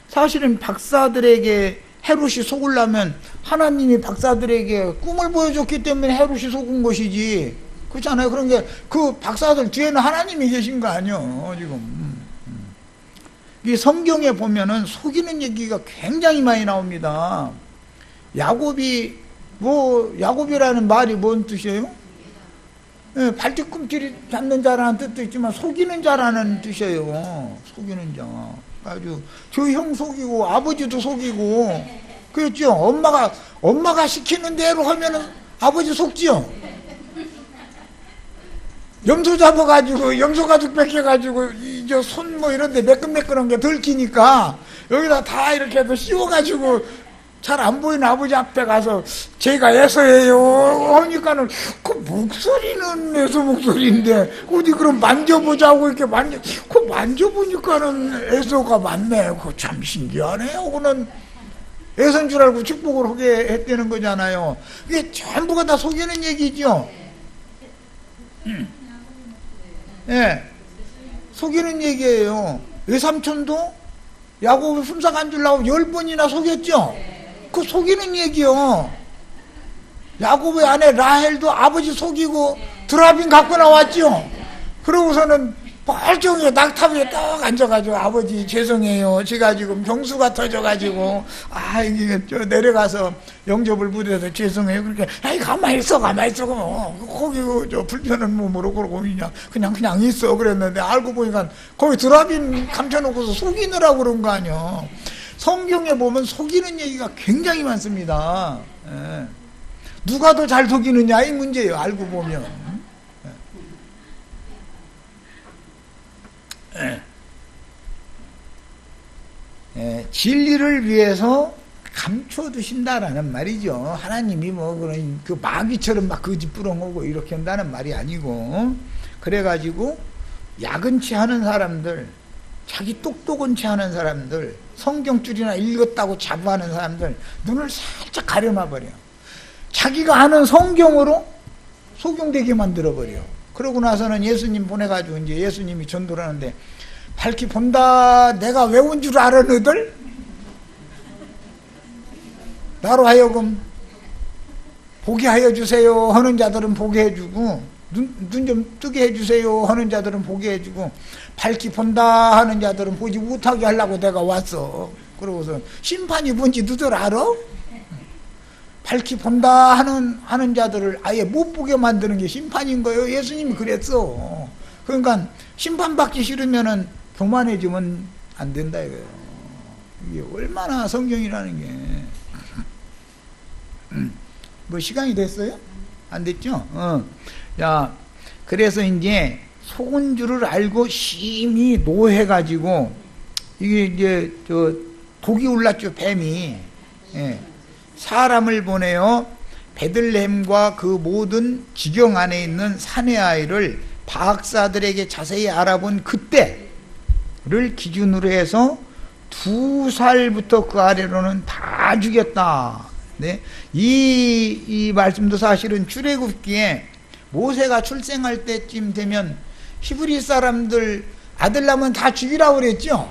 사실은 박사들에게 헤롯이 속으려면 하나님이 박사들에게 꿈을 보여줬기 때문에 헤롯이 속은 것이지. 그렇잖아요. 그런 게 그 박사들 뒤에는 하나님이 계신 거 아니에요. 지금. 이 성경에 보면은 속이는 얘기가 굉장히 많이 나옵니다. 야곱이라는 말이 뭔 뜻이에요? 예, 발뒤꿈치를 잡는 자라는 뜻도 있지만 속이는 자라는 뜻이에요. 속이는 자. 아주 저 형 속이고 아버지도 속이고 그랬죠. 엄마가 시키는 대로 하면은 아버지 속지요. 염소 잡아가지고 염소 가죽 뺏겨가지고 저 손 뭐 이런데 매끈매끈한 게 들키니까 여기다 다 이렇게 해서 씌워가지고 잘 안 보이는 아버지 앞에 가서 제가 애서해요 하니까는 그 목소리는 애서 목소리인데 어디 그럼 만져보자고 이렇게 만져보니까는 애서가 맞네. 그거 참 신기하네요. 그는 애선 줄 알고 축복을 하게 했다는 거잖아요. 이게 전부가 다 속이는 얘기죠. 예, 속이는 얘기예요. 외삼촌도 야곱을 품삯 안 주려고 10번이나 속였죠. 그 속이는 얘기요. 야곱의 아내 라헬도 아버지 속이고 드라빈 갖고 나왔죠. 그러고서는 멀쩡히 낙탑 위에 딱 앉아가지고 아버지 죄송해요. 제가 지금 경수가 터져가지고 이게 저 내려가서 영접을 못해서 죄송해요. 그렇게 아이 가만히 있어 거기 저 불편한 몸으로 그러고 그냥 있어 그랬는데 알고 보니까 거기 드라빈 감춰놓고서 속이느라고 그런 거 아니야. 성경에 보면 속이는 얘기가 굉장히 많습니다. 예. 누가 더 잘 속이느냐 이 문제예요. 알고 보면. 진리를 위해서 감춰두신다라는 말이죠. 하나님이 뭐 그런 그 마귀처럼 막 거짓 부렁오고 이렇게 한다는 말이 아니고, 그래가지고 야근치 하는 사람들, 자기 똑똑은 치 하는 사람들, 성경줄이나 읽었다고 자부하는 사람들 눈을 살짝 가려놔버려. 자기가 아는 성경으로 속용되게 만들어버려. 그러고 나서는 예수님 보내가지고 이제 예수님이 전도를 하는데, 밝히 본다 내가 외운 줄 알아 너들? 나로 하여금 보게 하여 주세요 하는 자들은 보게 해주고, 눈 좀 뜨게 해주세요 하는 자들은 보게 해주고, 밝히 본다 하는 자들은 보지 못하게 하려고 내가 왔어. 그러고서 심판이 뭔지 너들 알아? 밝히 본다 하는 자들을 아예 못 보게 만드는 게 심판인 거예요. 예수님이 그랬어. 그러니까 심판받기 싫으면은 교만해지면 안 된다 이거예요. 이게 얼마나 성경이라는 게. 뭐 시간이 됐어요? 안 됐죠? 자, 그래서 이제 속은 줄을 알고 심히 노해가지고 이게 이제 저 독이 올랐죠. 뱀이. 예. 사람을 보내어 베들레헴과 그 모든 지경 안에 있는 사내 아이를 박사들에게 자세히 알아본 그때를 기준으로 해서 2살부터 그 아래로는 다 죽였다. 네? 이 말씀도 사실은 출애굽기에 모세가 출생할 때쯤 되면 히브리 사람들 아들 낳으면 다 죽이라고 그랬죠.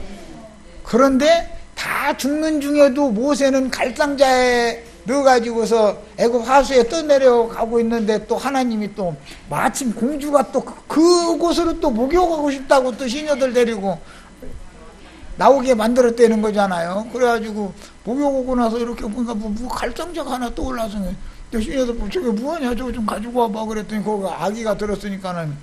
그런데 다 죽는 중에도 모세는 갈상자에 넣어가지고서 애굽 하수에 떠내려가고 있는데, 또 하나님이 또 마침 공주가 또 그곳으로 또 목욕하고 싶다고 또 시녀들 데리고 나오게 만들었다는 거잖아요. 그래가지고 목욕하고 나서 이렇게 보니까 뭐 갈상자가 하나 떠올라서 시녀들 저게 뭐하냐 저거 좀 가지고 와봐 그랬더니 거기 아기가 들었으니까는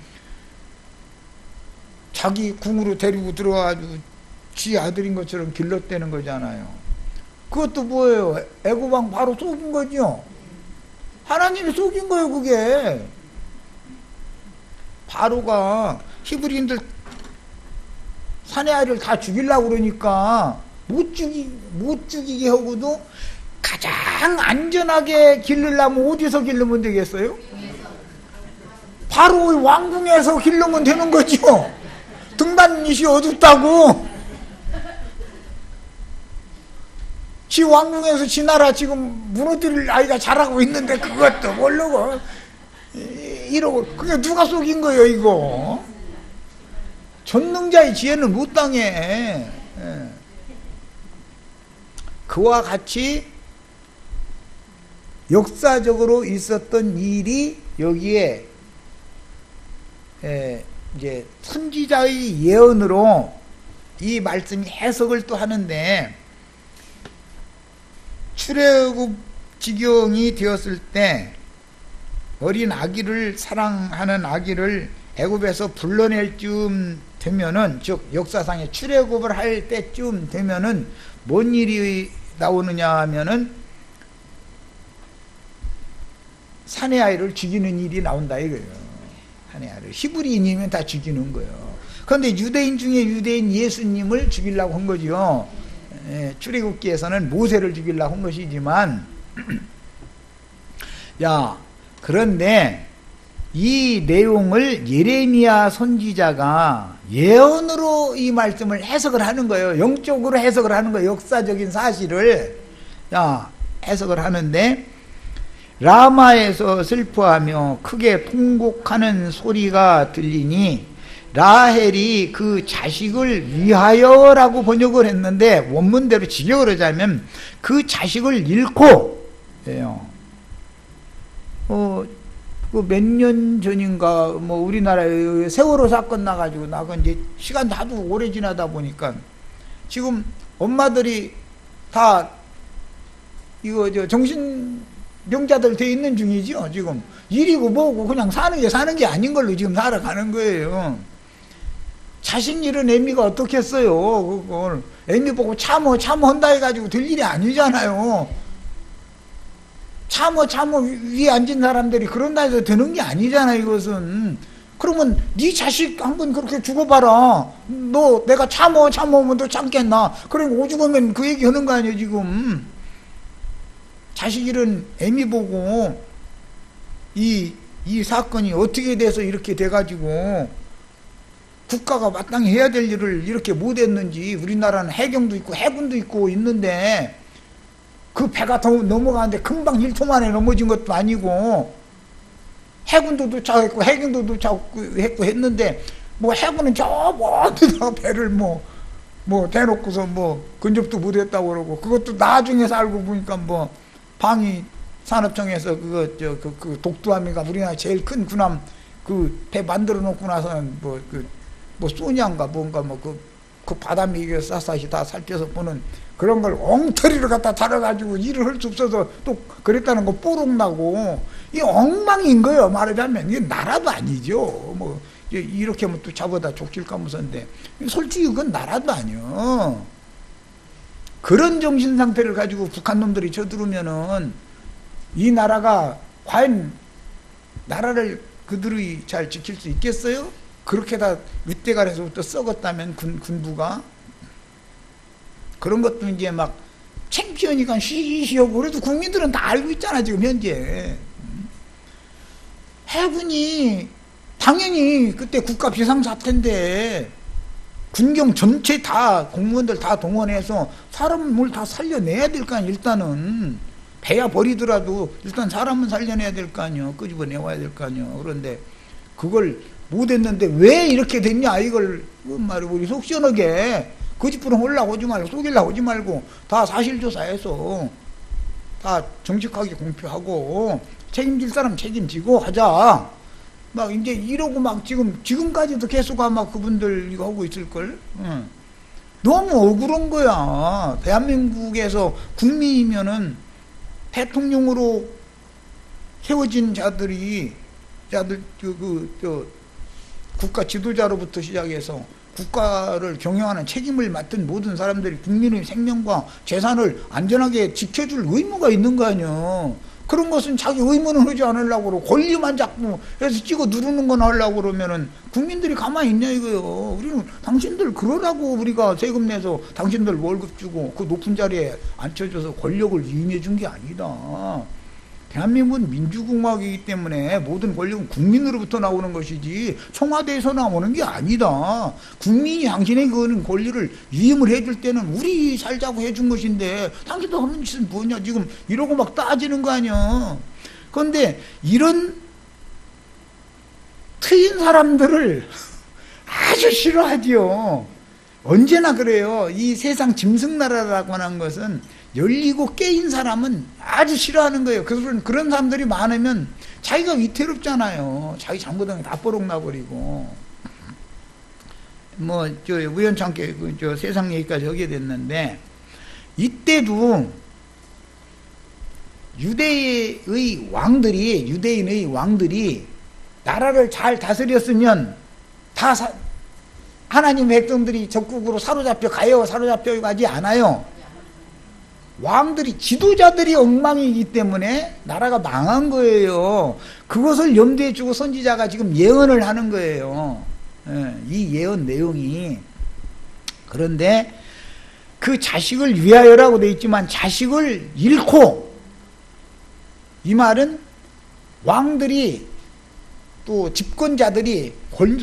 자기 궁으로 데리고 들어가가지고 지 아들인 것처럼 길렀다는 거잖아요. 그것도 뭐예요? 애고방 바로 속인 거죠. 하나님이 속인 거예요. 그게 바로가 히브리인들 사내 아이를 다 죽이려고 그러니까 못 죽이게 하고도 가장 안전하게 기르려면 어디서 기르면 되겠어요? 바로 왕궁에서 기르면 되는 거죠. 등단윗이 어둡다고. 지 왕궁에서 지 나라 지금 무너뜨릴 아이가 자라고 있는데 그것도 모르고 이러고. 그게 누가 속인 거예요 이거? 전능자의 지혜는 못 당해. 그와 같이 역사적으로 있었던 일이 여기에 이제 선지자의 예언으로 이 말씀이 해석을 또 하는데, 출애굽 지경이 되었을 때 어린 아기를 사랑하는 아기를 애굽에서 불러낼 쯤 되면은, 즉 역사상에 출애굽을 할 때쯤 되면은 뭔 일이 나오느냐 하면은 사내 아이를 죽이는 일이 나온다 이거예요. 사내 아이를 히브리인이면 다 죽이는 거예요. 그런데 유대인 중에 유대인 예수님을 죽이려고 한 거죠. 출애굽기에서는 모세를 죽이려고 한 것이지만, 그런데 이 내용을 예레미야 선지자가 예언으로 이 말씀을 해석을 하는 거예요. 영적으로 해석을 하는 거예요. 역사적인 사실을 해석을 하는데, 라마에서 슬퍼하며 크게 통곡하는 소리가 들리니 라헬이 그 자식을 위하여라고 번역을 했는데, 원문대로 직역을 하자면 그 자식을 잃고, 그 몇 년 전인가 뭐 우리나라에 세월호 사건 나가지고 나가 이제 시간도 하도 오래 지나다 보니까 지금 엄마들이 다 이거 저 정신병자들 돼 있는 중이죠. 지금 일이고 뭐고 그냥 사는 게 아닌 걸로 지금 살아가는 거예요. 자식 잃은 애미가 어떻겠어요. 그걸 애미 보고 참어 한다 해가지고 될 일이 아니잖아요. 참어 위에 앉은 사람들이 그런다 해서 되는 게 아니잖아요. 이것은. 그러면 네 자식 한번 그렇게 죽어봐라. 너 내가 참으면 너 참겠나. 그러니까 오죽하면 그 얘기 하는 거 아니에요 지금. 자식 잃은 애미 보고 이 사건이 어떻게 돼서 이렇게 돼가지고 국가가 마땅히 해야 될 일을 이렇게 못했는지. 우리나라는 해경도 있고 해군도 있고 있는데 그 배가 더 넘어가는데 금방 1초 만에 넘어진 것도 아니고 해군도 도착했고 해경도 도착했고 했는데 뭐 해군은 저 멀리다가 배를 뭐 대놓고서 뭐 근접도 못했다고 그러고 그것도 나중에서 알고 보니까 뭐 방위 산업청에서 그 독두함이가 우리나라 제일 큰 군함 그 배 만들어 놓고 나서는 뭐 소냐인가 뭔가 그 바닷미에 샅샅이 다 살펴서 보는 그런 걸 엉터리를 갖다 달아가지고 일을 할 수 없어서 또 그랬다는 거 뽀록나고 이 엉망인 거예요. 말하자면 이게 나라도 아니죠. 뭐 이렇게 하면 또 잡아다 족질까 무선데 솔직히 그건 나라도 아니요. 그런 정신 상태를 가지고 북한 놈들이 쳐들으면은 이 나라가 과연 나라를 그들이 잘 지킬 수 있겠어요? 그렇게 다 윗대가리에서부터 썩었다면 군부가 그런 것도 이제 막 창피하니까 시시하고 그래도 국민들은 다 알고 있잖아 지금 현재. 해군이 당연히 그때 국가 비상사태인데 군경 전체 다 공무원들 다 동원해서 사람을 다 살려내야 될 거 아니야. 일단은 배야 버리더라도 일단 사람은 살려내야 될 거 아니야. 끄집어내와야 될 거 아니야. 그런데 그걸 못했는데 왜 이렇게 됐냐 이걸 말이고 우리 속 시원하게 거짓부렁 하려고 하지 말고 속이려고 하지 말고 다 사실조사해서 다 정직하게 공표하고 책임질 사람 책임지고 하자. 막 이제 이러고 막 지금까지도 계속 아마 그분들 이거 하고 있을걸. 너무 억울한 거야. 대한민국에서 국민이면은 대통령으로 세워진 자들 국가 지도자로부터 시작해서 국가를 경영하는 책임을 맡은 모든 사람들이 국민의 생명과 재산을 안전하게 지켜줄 의무가 있는 거 아니야. 그런 것은 자기 의무는 하지 않으려고 그러고 권리만 자꾸 해서 찍어 누르는 건 하려고 그러면은 국민들이 가만히 있냐 이거요. 우리는 당신들 그러라고 우리가 세금 내서 당신들 월급 주고 그 높은 자리에 앉혀줘서 권력을 위임해 준 게 아니다. 대한민국은 민주공화국이기 때문에 모든 권력은 국민으로부터 나오는 것이지 청와대에서 나오는 게 아니다. 국민이 당신의 그거는 권리를 위임을 해줄 때는 우리 살자고 해준 것인데 당신도 하는 짓은 뭐냐 지금 이러고 막 따지는 거 아니야. 그런데 이런 트인 사람들을 아주 싫어하지요. 언제나 그래요. 이 세상 짐승나라라고 하는 것은 열리고 깨인 사람은 아주 싫어하는 거예요. 그런 사람들이 많으면 자기가 위태롭잖아요. 자기 잘못한 게 다 뽀록나버리고. 우연찮게 세상 얘기까지 하게 됐는데, 이때도 유대인의 왕들이 나라를 잘 다스렸으면 다 하나님 백성들이 적국으로 사로잡혀 가지 않아요. 왕들이 지도자들이 엉망이기 때문에 나라가 망한 거예요. 그것을 염두에 두고 선지자가 지금 예언을 하는 거예요. 이 예언 내용이. 그런데 그 자식을 위하여라고 되어 있지만 자식을 잃고, 이 말은 왕들이 또 집권자들이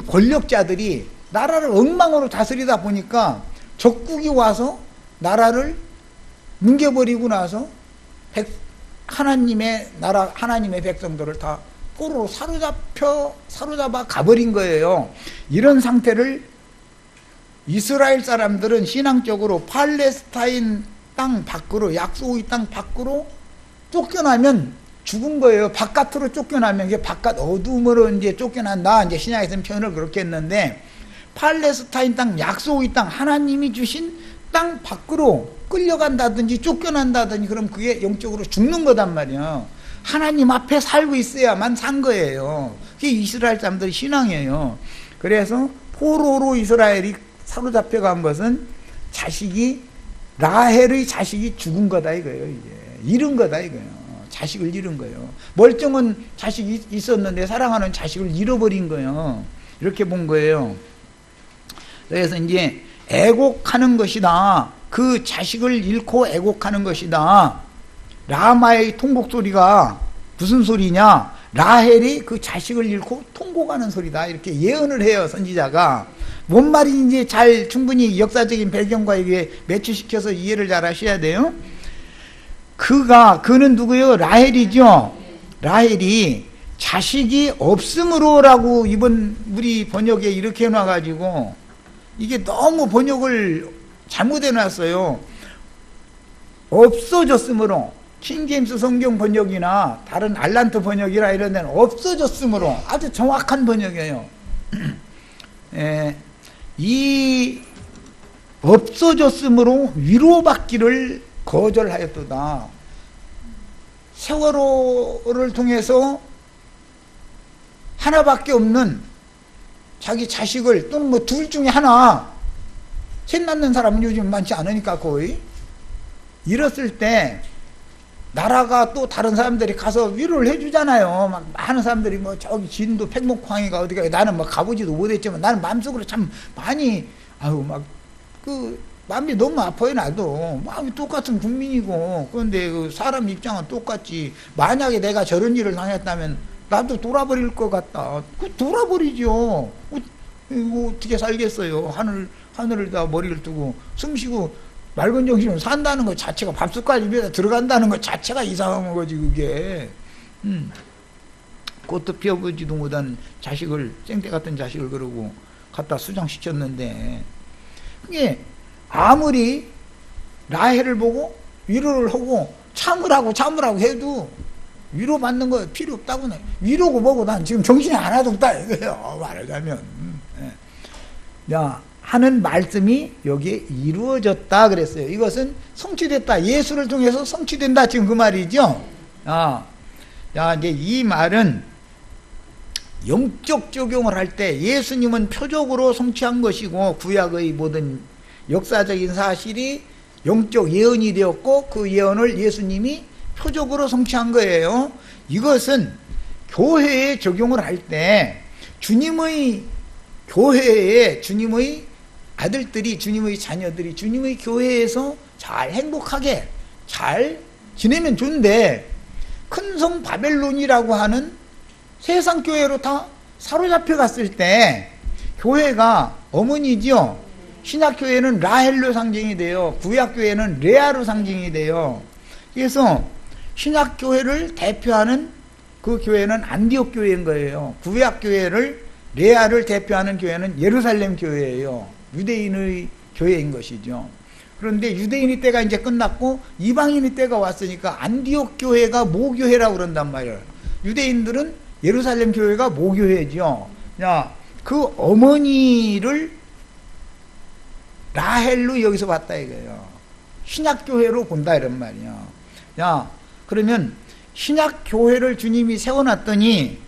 권력자들이 나라를 엉망으로 다스리다 보니까 적국이 와서 나라를 뭉개버리고 나서 하나님의 나라, 하나님의 백성들을 다 포로로 사로잡아 가버린 거예요. 이런 상태를 이스라엘 사람들은 신앙적으로 팔레스타인 땅 밖으로, 약속의 땅 밖으로 쫓겨나면 죽은 거예요. 바깥으로 쫓겨나면 이게 바깥 어둠으로 이제 쫓겨난다. 이제 신약에서는 표현을 그렇게 했는데 팔레스타인 땅, 약속의 땅, 하나님이 주신 땅 밖으로 끌려간다든지 쫓겨난다든지 그럼 그게 영적으로 죽는 거단 말이에요. 하나님 앞에 살고 있어야만 산 거예요. 그게 이스라엘 사람들의 신앙이에요. 그래서 포로로 이스라엘이 사로잡혀간 것은 자식이 라헬의 자식이 죽은 거다 이거예요. 이게 잃은 거다 이거예요. 자식을 잃은 거예요. 멀쩡한 자식이 있었는데 사랑하는 자식을 잃어버린 거예요. 이렇게 본 거예요. 그래서 이제 애곡하는 것이다. 그 자식을 잃고 애곡하는 것이다. 라마의 통곡 소리가 무슨 소리냐? 라헬이 그 자식을 잃고 통곡하는 소리다. 이렇게 예언을 해요, 선지자가. 뭔 말인지 잘 충분히 역사적인 배경과 이게 매치시켜서 이해를 잘 하셔야 돼요. 그는 누구예요? 라헬이죠. 라헬이 자식이 없음으로라고 이번 우리 번역에 이렇게 해놔가지고 이게 너무 번역을 잘못해 놨어요. 없어졌으므로. 킹제임스 성경 번역이나 다른 알란트 번역이나 이런 데는 없어졌으므로 아주 정확한 번역이에요. 이 없어졌으므로 위로받기를 거절하였도다. 세월호를 통해서 하나밖에 없는 자기 자식을 또는 뭐 둘 중에 하나, 셋 낳는 사람은 요즘 많지 않으니까 거의 잃었을 때 나라가 또 다른 사람들이 가서 위로를 해주잖아요. 막 많은 사람들이 뭐 저기 진도 팽목항이가 어디가, 나는 뭐 가보지도 못했지만 나는 마음속으로 참 많이 막 그 마음이 너무 아파요. 나도 마음이 똑같은 국민이고. 그런데 그 사람 입장은 똑같지. 만약에 내가 저런 일을 당했다면 나도 돌아버릴 것 같다. 그 돌아버리죠. 이거 어떻게 살겠어요. 하늘을 다 머리를 두고 숨쉬고 맑은 정신으로 산다는 것 자체가, 밥숟갈 입에다 들어간다는 것 자체가 이상한 거지 그게. 꽃도 피워보지도 못한 자식을, 생태 같은 자식을 그러고 갖다 수장시켰는데, 그게 아무리 라헬을 보고 위로를 하고 참으라고 해도 위로받는 거 필요 없다고. 위로고 뭐고 난 지금 정신이 하나도 없다 이거예요, 말하자면. 하는 말씀이 여기에 이루어졌다 그랬어요. 이것은 성취됐다. 예수를 통해서 성취된다. 지금 그 말이죠. 이제 이 말은 영적 적용을 할 때 예수님은 표적으로 성취한 것이고, 구약의 모든 역사적인 사실이 영적 예언이 되었고, 그 예언을 예수님이 표적으로 성취한 거예요. 이것은 교회에 적용을 할 때 주님의 교회에 주님의 아들들이, 주님의 자녀들이 주님의 교회에서 잘 행복하게 잘 지내면 좋은데, 큰 성 바벨론이라고 하는 세상 교회로 다 사로잡혀 갔을 때 교회가 어머니죠. 신약교회는 라헬로 상징이 돼요. 구약교회는 레아로 상징이 돼요. 그래서 신약교회를 대표하는 그 교회는 안디옥 교회인 거예요. 구약교회를, 레아를 대표하는 교회는 예루살렘 교회예요. 유대인의 교회인 것이죠. 그런데 유대인의 때가 이제 끝났고 이방인의 때가 왔으니까 안디옥 교회가 모교회라고 그런단 말이에요. 유대인들은 예루살렘 교회가 모교회죠. 그 어머니를 라헬로 여기서 봤다 이거예요. 신약교회로 본다 이런 말이에요. 그러면 신약교회를 주님이 세워놨더니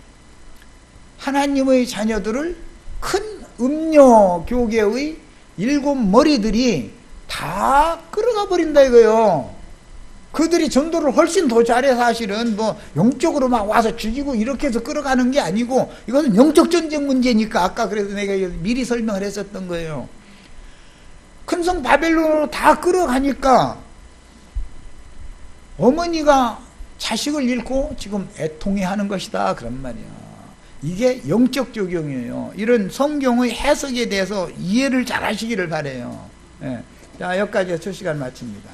하나님의 자녀들을 큰 음녀 교계의 7 머리들이 다 끌어가 버린다 이거예요. 그들이 전도를 훨씬 더 잘해. 사실은 뭐 영적으로 막 와서 죽이고 이렇게 해서 끌어가는 게 아니고, 이것은 영적 전쟁 문제니까 아까 그래서 내가 미리 설명을 했었던 거예요. 큰 성 바벨론으로 다 끌어가니까 어머니가 자식을 잃고 지금 애통해하는 것이다 그런 말이야. 이게 영적 적용이에요. 이런 성경의 해석에 대해서 이해를 잘 하시기를 바라요. 자, 여기까지 첫 시간 마칩니다.